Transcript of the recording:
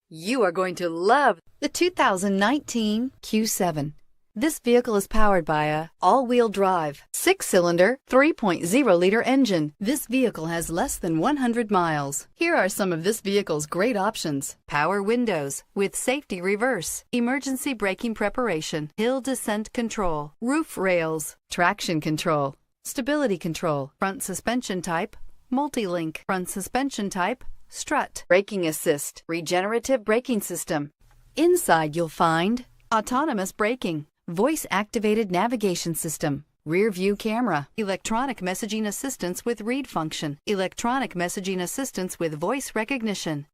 You are going to love the 2019 Q7. This vehicle is powered by a all-wheel drive, 6-cylinder, 3.0-liter engine. This vehicle has less than 100 miles. Here are some of this vehicle's great options: power windows with safety reverse, emergency braking preparation, hill descent control, roof rails, traction control, stability control, front suspension type, multi-link, front suspension type, strut, braking assist, regenerative braking system. Inside you'll find autonomous braking, voice-activated navigation system, rear view camera, electronic messaging assistance with read function, electronic messaging assistance with voice recognition,